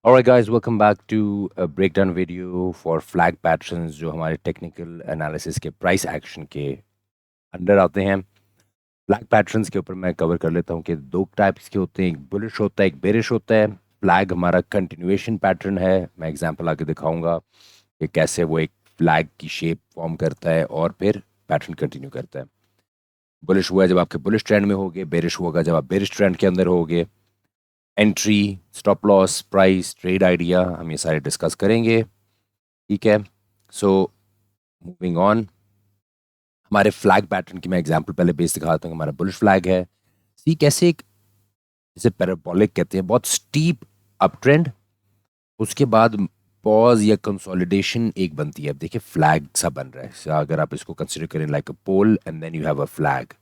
Alright guys, welcome back to a breakdown video for flag patterns जो हमारे technical analysis के price action के under आते हैं। फ्लैग पैटर्न्स के ऊपर मैं कवर कर लेता हूँ कि दो टाइप्स के होते हैं, एक बुलिश होता है, एक बेरिश होता है। फ्लैग हमारा कंटिन्यूएशन पैटर्न है। मैं एग्जांपल आगे दिखाऊंगा कि कैसे वो एक फ्लैग की शेप फॉर्म करता है और फिर पैटर्न कंटिन्यू करता है। बुलिश हुआ है जब आपके बुलिश ट्रेंड में होगे, बेरिश होगा जब आप बेरिश ट्रेंड के अंदर होगे। Entry, stop loss, price, trade idea हम ये सारे डिस्कस करेंगे। ठीक है। सो मूविंग ऑन, हमारे फ्लैग पैटर्न की मैं एग्जांपल पहले बेस दिखाता हूँ। हमारा बुलिश फ्लैग है। सी कैसे एक, जैसे पैराबोलिक कहते हैं, बहुत स्टीप अप ट्रेंड, उसके बाद पॉज या कंसोलिडेशन एक बनती है। अब देखिए फ्लैग सा बन रहा है। अगर आप इसको कंसिडर करें like a pole and then you have a flag,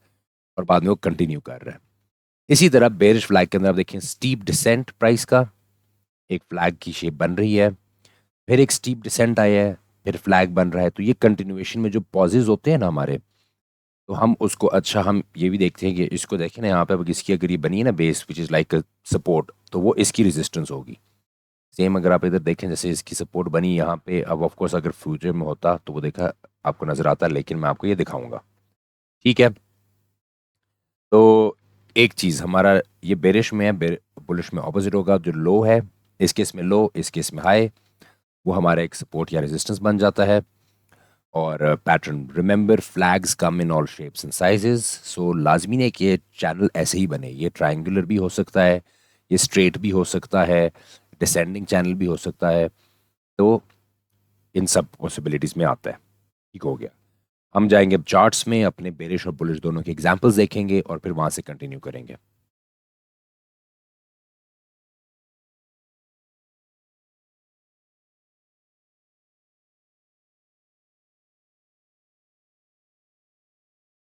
और बाद में वो कंटिन्यू कर रहा है। इसी तरह बेरिश फ्लैग के अंदर आप देखिए स्टीप डिसेंट प्राइस का, एक फ्लैग की शेप बन रही है, फिर एक स्टीप डिसेंट आया है, फिर फ्लैग बन रहा है। तो ये कंटिन्यूएशन में जो पॉजेज होते हैं ना हमारे, तो हम उसको, अच्छा हम ये भी देखते हैं कि इसको देखें ना, यहाँ पे अब इसकी अगर ये बनी है ना base which is like support, तो वो इसकी रेजिस्टेंस होगी। सेम अगर आप इधर देखें, जैसे इसकी सपोर्ट बनी यहाँ पे, अब ऑफ कोर्स अगर फ्यूचर में होता तो वो देखा आपको नजर आता, लेकिन मैं आपको ये दिखाऊंगा। ठीक है। तो एक चीज़ हमारा ये बेरिश में है, बुलिश में ऑपोजिट होगा। जो लो है, इस केस में लो, इस केस में हाई, वो हमारा एक सपोर्ट या रेजिस्टेंस बन जाता है। और pattern, remember flags come in all shapes and sizes. So लाजमी नहीं कि ये चैनल ऐसे ही बने, ये ट्रायंगुलर भी हो सकता है, ये स्ट्रेट भी हो सकता है, डिसेंडिंग चैनल भी हो सकता है। तो इन सब पॉसिबिलिटीज़ में आता है। ठीक हो गया। हम जाएंगे अब चार्ट्स में, अपने बेरिश और बुलिश दोनों के एग्जांपल्स देखेंगे और फिर वहां से कंटिन्यू करेंगे।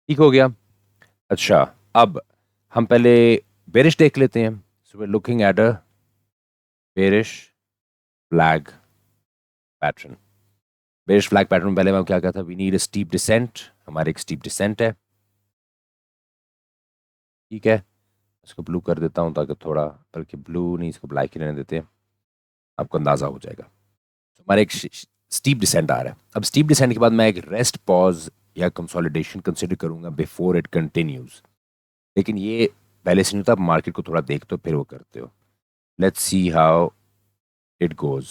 ठीक हो गया। अच्छा, अब हम पहले बेरिश देख लेते हैं। So we looking at a bearish flag pattern. Bearish flag pattern पहले मैं क्या कहता था, we need a steep descent. हमारे एक स्टीप डिसेंट है। ठीक है। इसको ब्लू कर देता हूँ ताकि थोड़ा, बल्कि ब्लू नहीं, इसको ब्लैक ही रहने देते हैं, आपको अंदाजा हो जाएगा। तो हमारा एक स्टीप डिसेंट आ रहा है। अब स्टीप डिसेंट के बाद मैं एक रेस्ट, पॉज या कंसोलिडेशन कंसिडर करूंगा बिफोर इट कंटिन्यूज। लेकिन ये पहले से नहीं होता, आप मार्केट को थोड़ा देखते हो फिर वो करते हो। Let's see how it goes.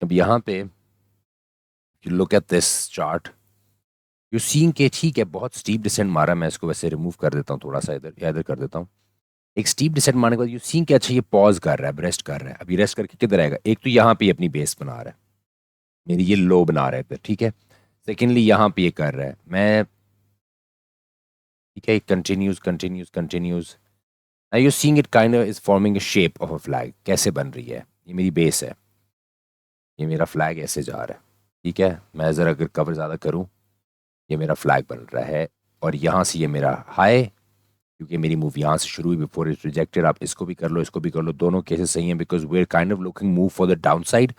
अब यहाँ पे you look at this chart, you seeing के ठीक है, बहुत स्टीप डिसेंट मारा। मैं इसको वैसे रिमूव कर देता हूँ थोड़ा सा, इधर या इधर कर देता हूँ। एक स्टीप डिसेंट मारने के बाद यू सीइंग के अच्छा ये पॉज कर रहा है, रेस्ट कर रहा है। अभी रेस्ट करके किधर आएगा, एक तो यहाँ पे अपनी बेस बना रहा है, मेरी ये लो बना रहा है इधर। ठीक है। सेकेंडली यहाँ पे ये कर रहा है, मैं, ठीक है, continues continues continues. Now you seeing it kind of is forming a shape of a flag. कैसे बन रही है, ये मेरी बेस है, ये मेरा फ्लैग ऐसे जा रहा है। ठीक है। मैं ज़रा अगर कवर ज़्यादा करूँ, ये मेरा फ्लैग बन रहा है, और यहाँ से ये मेरा हाई, क्योंकि मेरी मूव यहाँ से शुरू हुई बिफोर इट रिजेक्टेड। आप इसको भी कर लो, इसको भी कर लो, दोनों केसेस सही हैं, because we are kind of looking move for the down side.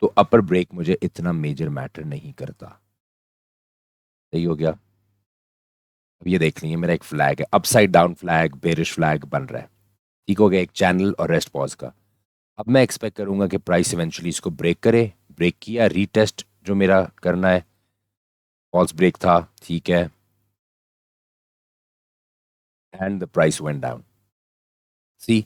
तो अपर ब्रेक मुझे इतना मेजर मैटर नहीं करता। सही हो गया। अब ये देख लीजिए, मेरा एक फ्लैग है, upside down flag, bearish flag बन रहा है। ठीक हो गया, एक चैनल और रेस्ट पॉज का। अब मैं एक्सपेक्ट करूंगा कि प्राइस इवेंचुअली इसको ब्रेक करे। ब्रेक किया, रीटेस्ट जो मेरा करना है, फॉल्स ब्रेक था, ठीक है, and the price went down. See,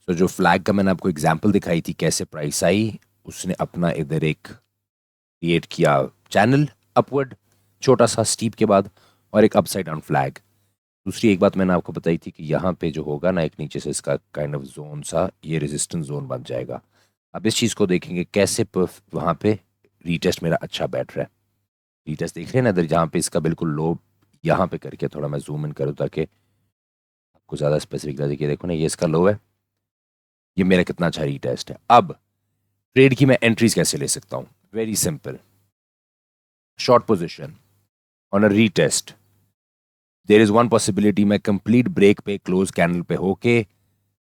so जो फ्लैग का मैंने आपको एग्जांपल दिखाई थी कैसे प्राइस आई, उसने अपना इधर एक क्रिएट किया चैनल अपवर्ड, छोटा सा स्टीप के बाद, और एक अपसाइड डाउन फ्लैग। दूसरी एक बात मैंने आपको बताई थी कि यहाँ पे जो होगा ना, एक नीचे से इसका काइंड ऑफ जोन सा, ये रेजिस्टेंस जोन बन जाएगा। अब इस चीज़ को देखेंगे कैसे वहाँ पे रीटेस्ट मेरा अच्छा बैठ रहा है। रीटेस्ट देख रहे हैं ना इधर, जहाँ पे इसका बिल्कुल लो, यहाँ पे करके थोड़ा मैं जूम इन करूँ ताकि आपको ज़्यादा स्पेसिफिक लगे कि देखो ना, ये इसका लो है, ये मेरा कितना अच्छा रीटेस्ट है। अब ट्रेड की मैं एंट्रीज कैसे ले सकता हूँ, very simple. Short position on a retest, there is one possibility, मैं कंप्लीट ब्रेक पे क्लोज कैंडल पे होके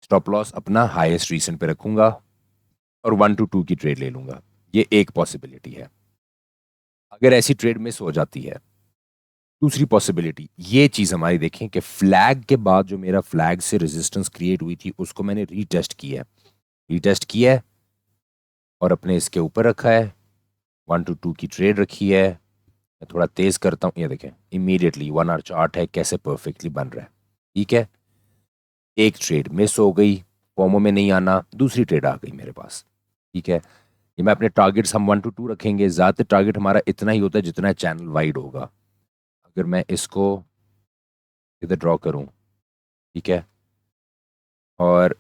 स्टॉप लॉस अपना हाईएस्ट रीसेंट पे रखूंगा और 1 to 2 की ट्रेड ले लूंगा। ये एक पॉसिबिलिटी है। अगर ऐसी ट्रेड मिस हो जाती है, दूसरी पॉसिबिलिटी ये चीज़ हमारी देखें कि फ्लैग के बाद जो मेरा फ्लैग से रेजिस्टेंस क्रिएट हुई थी उसको मैंने रीटेस्ट किया है और अपने इसके ऊपर रखा है, 1 to 2 की ट्रेड रखी है। मैं थोड़ा तेज करता हूँ, ये देखें इमीडिएटली 1 आवर चार्ट है कैसे परफेक्टली बन रहा है। ठीक है, एक ट्रेड मिस हो गई, फॉर्मो में नहीं आना, दूसरी ट्रेड आ गई मेरे पास। ठीक है, ये मैं अपने टारगेट्स हम 1 to 2 रखेंगे, ज़्यादातर टारगेट हमारा इतना ही होता है जितना चैनल वाइड होगा। अगर मैं इसको इधर ड्रॉ करूँ, ठीक है, और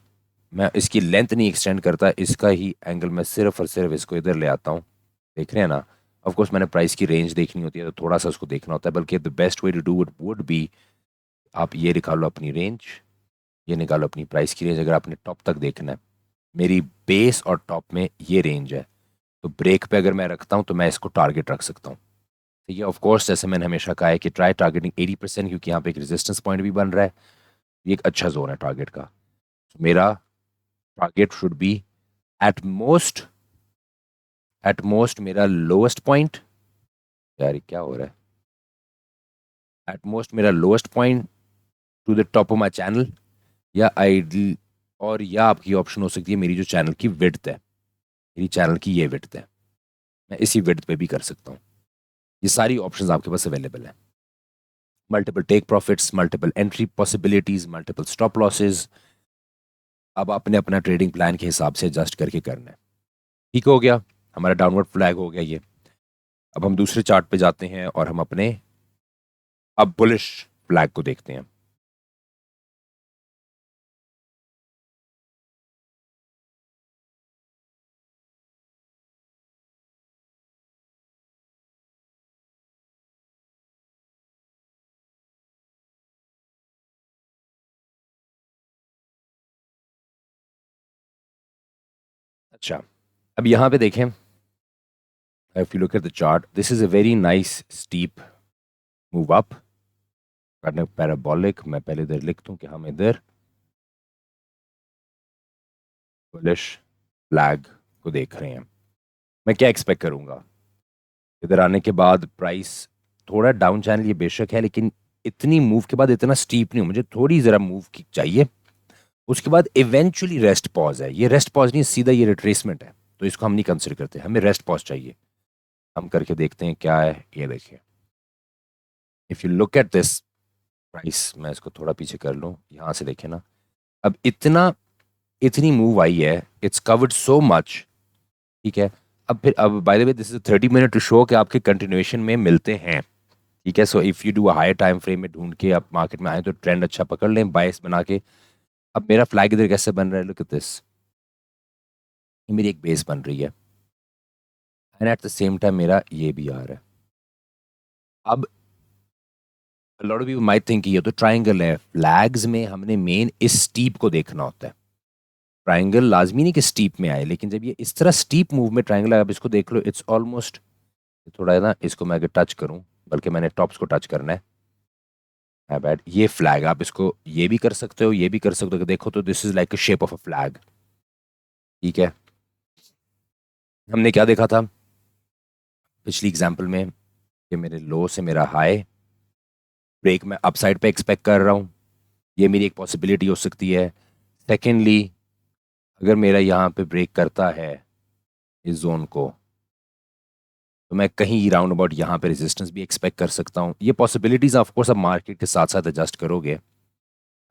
मैं इसकी लेंथ नहीं एक्सटेंड करता, इसका ही एंगल मैं सिर्फ और सिर्फ इसको इधर ले आता हूँ। देख रहे हैं ना, ऑफ कोर्स मैंने प्राइस की रेंज देखनी होती है तो थोड़ा सा उसको देखना होता है, बल्कि the best way to do it would be, आप ये निकालो अपनी रेंज, ये निकालो अपनी प्राइस की रेंज। अगर आपने टॉप तक देखना है, मेरी बेस और टॉप में ये रेंज है, तो ब्रेक पे अगर मैं रखता हूँ तो मैं इसको टारगेट रख सकता हूँ। ठीक है, ऑफ कोर्स जैसे मैंने हमेशा कहा है कि ट्राई टारगेटिंग 80%, क्योंकि यहाँ पे एक रेजिस्टेंस पॉइंट भी बन रहा है, ये एक अच्छा जोन है टारगेट का। तो मेरा target should be at most, at most मेरा लोएस्ट पॉइंट, यार ये क्या हो रहा है, एट मोस्ट मेरा lowest point two the top of my channel, या आइडल, और या आपकी ऑप्शन हो सकती है मेरी जो चैनल की विड्थ है, मेरी चैनल की ये विड्थ है, मैं इसी विड्थ पे भी कर सकता हूँ। ये सारी ऑप्शंस आपके पास अवेलेबल है। Multiple take profits, multiple entry possibilities, multiple stop losses, अब आपने अपना ट्रेडिंग प्लान के हिसाब से एडजस्ट करके करना है। ठीक हो गया, हमारा डाउनवर्ड फ्लैग हो गया ये। अब हम दूसरे चार्ट पे जाते हैं और हम अपने अब बुलिश फ्लैग को देखते हैं। अच्छा, अब यहाँ पे देखें, if you look at the chart, this is a very nice steep move up, parabolic. मैं पहले इधर लिख दूं कि हम इधर बुलिश फ्लैग को देख रहे हैं। मैं क्या एक्सपेक्ट करूंगा, इधर आने के बाद प्राइस थोड़ा डाउन चैनल ये बेशक है, लेकिन इतनी मूव के बाद इतना स्टीप नहीं हो, मुझे थोड़ी ज़रा मूव की चाहिए। उसके बाद इवेंचुअली रेस्ट पॉज है, ये रेस्ट पॉज नहीं, सीधा ये रिट्रेसमेंट है, तो इसको हम नहीं कंसिडर करते, हमें रेस्ट पॉज चाहिए। हम करके देखते हैं क्या है, ये देखिए, if you look at this price, मैं इसको थोड़ा पीछे कर लूँ, यहाँ से देखें ना, अब इतनी मूव आई है, इट्स कवर्ड सो मच। ठीक है, अब फिर अब by the way this is 30 minute to show कि आपके कंटिन्यूएशन में मिलते हैं। ठीक है, so if you do a higher time frame में ढूंढ के आप मार्केट में आए तो ट्रेंड अच्छा पकड़ लें बायस बना के। अब मेरा फ्लैग इधर कैसे बन रहा है, लुक एट दिस, मेरी एक बेस बन रही है and at the same time मेरा ये भी आ रहा है। अब lot of people might think ये तो ट्राइंगल है, फ्लैग्स में हमने मेन इस स्टीप को देखना होता है। ट्राइंगल लाजमी नहीं कि स्टीप में आए, लेकिन जब ये इस तरह स्टीप मूव में ट्राइंगल है, आप इसको देख लो, इट्स ऑलमोस्ट, थोड़ा है ना, इसको मैं अगर टच करूं, बल्कि मैंने टॉप्स को टच करना है, है बैड, ये फ्लैग, आप इसको ये भी कर सकते हो, ये भी कर सकते हो, कि देखो तो this is like a shape of a flag. ठीक है, हमने क्या देखा था पिछली एग्जांपल में, कि मेरे लो से मेरा हाई ब्रेक मैं अपसाइड पे एक्सपेक्ट कर रहा हूँ, ये मेरी एक पॉसिबिलिटी हो सकती है। सेकेंडली, अगर मेरा यहाँ पे ब्रेक करता है इस जोन को, तो मैं कहीं राउंड अबाउट यहाँ पे रेजिस्टेंस भी एक्सपेक्ट कर सकता हूँ। ये पॉसिबिलिटीज ऑफ कोर्स आप मार्केट के साथ साथ एडजस्ट करोगे।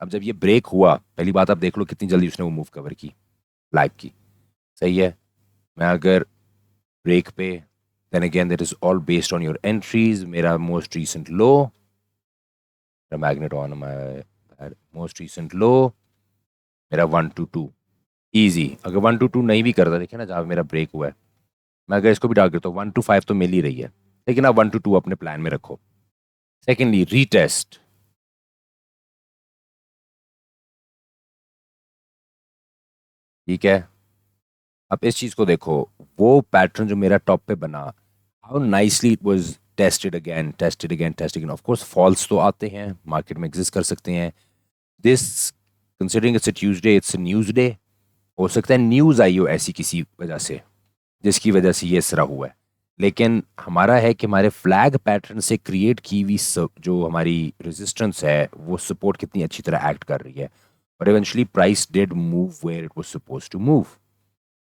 अब जब ये ब्रेक हुआ, पहली बात आप देख लो कितनी जल्दी उसने वो मूव कवर की, फ्लैग की। सही है, मैं अगर ब्रेक पे, then again that is all based on your entries. मेरा most recent low, magnet on my most recent low, मेरा 1 to 2 ईजी। अगर 1 to 2 नहीं भी करता, देखिए ना, जहाँ मेरा ब्रेक हुआ है, मैं अगर इसको भी डाल करता हूँ 1 to 5 तो मिल ही रही है, लेकिन आप 1 to 2 अपने प्लान में रखो। सेकेंडली, रीटेस्ट, ठीक है, अब इस चीज को देखो, वो पैटर्न जो मेरा टॉप पे बना, how nicely it was tested again, tested again, tested again. Of course falls तो आते हैं, मार्केट में एग्जिस्ट कर सकते हैं। This, considering it's a Tuesday, it's a news day, हो सकता है न्यूज आई हो ऐसी किसी वजह से, जिसकी वजह से ये इस तरह हुआ है। लेकिन हमारा है कि हमारे फ्लैग पैटर्न से क्रिएट की हुई जो हमारी रेजिस्टेंस है वो सपोर्ट कितनी अच्छी तरह एक्ट कर रही है, और eventually price did move where it was suppose to move.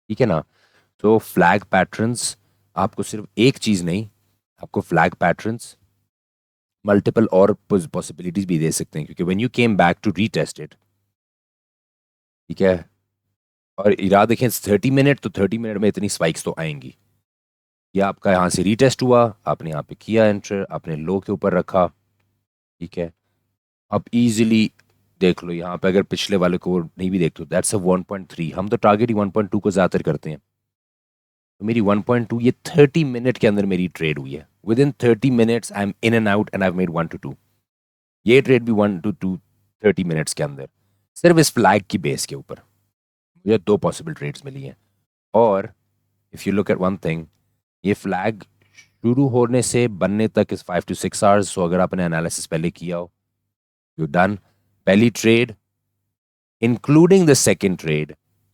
ठीक है ना? तो फ्लैग पैटर्न्स आपको सिर्फ एक चीज़ नहीं, आपको फ्लैग पैटर्न्स मल्टीपल और पॉसिबिलिटीज भी दे सकते हैं, क्योंकि when you came back to retest it, ठीक है, और इरा देखें 30 मिनट, तो 30 मिनट में इतनी स्पाइक्स तो आएंगी। ये आपका यहाँ से रीटेस्ट हुआ, आपने यहाँ पे किया एंटर, आपने लो के ऊपर रखा, ठीक है, आप इजीली देख लो यहाँ पे, अगर पिछले वाले को नहीं भी देखते, दैट्स अ 1.3। हम तो टारगेट ही 1.2 को ज़्यादातर करते हैं, तो मेरी 1.2 ये 30 मिनट के अंदर मेरी ट्रेड हुई है। With in 30 minutes I am in and out and I made 1 to 2। ये ट्रेड भी 1 to 2 30 मिनट्स के अंदर, सिर्फ इस फ्लैग की बेस के ऊपर मुझे 2 पॉसिबल ट्रेड्स मिली हैं। और if you look at one thing, ये फ्लैग शुरू होने से बनने तक इस 5 to 6 आवर्स। सो अगर आपने एनालिसिस पहले किया हो, यू डन पहली trade including the second trade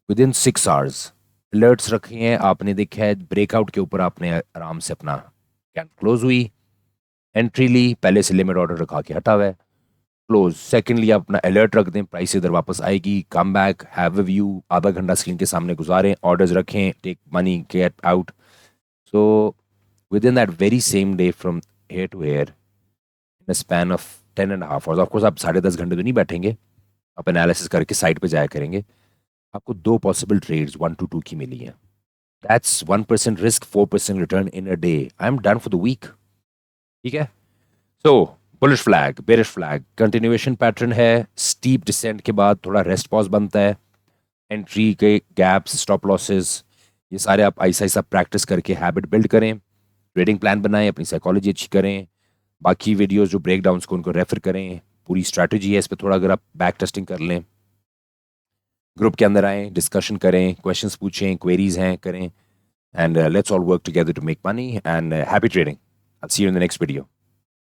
with in 6 hours, alerts रखे हैं आपने, देखा है ब्रेकआउट के ऊपर आपने आराम से अपना कैंडल क्लोज हुई, एंट्री ली, पहले से लिमिट ऑर्डर रखा के हटा हुआ है, क्लोज। सेकेंडली आप अपना अलर्ट रख दें, प्राइस इधर वापस आएगी, come back, have a view, आधा घंटा स्क्रीन के सामने गुजारें, ऑर्डर्स रखें, take money, get out. So within that very same day from here to here, in span of 10.5 hours, of course आप 10.5 घंटे तो नहीं बैठेंगे, आप एनालिसिस करके साइड पे जाया करेंगे, आपको 2 पॉसिबल ट्रेड्स 1 to 2 की मिली हैं। That's 1% risk, 4% return in a day. I am done for the week. ठीक है? So bullish flag, bearish flag, continuation pattern है, स्टीप डिसेंट के बाद थोड़ा रेस्ट पॉज बनता है, एंट्री के गैप्स, स्टॉप लॉसेस, ये सारे आप ऐसा ऐसा प्रैक्टिस करके हैबिट बिल्ड करें, ट्रेडिंग प्लान बनाएं, अपनी साइकोलॉजी अच्छी करें, बाकी वीडियोस जो ब्रेक डाउन्स को उनको रेफर करें, पूरी स्ट्रैटेजी है इस पर थोड़ा अगर आप बैक टेस्टिंग कर लें, ग्रुप के अंदर आएँ, डिस्कशन करें, क्वेश्चंस पूछें, क्वेरीज हैं करें, and let's all work together to make money, and happy trading. I see you in the next video.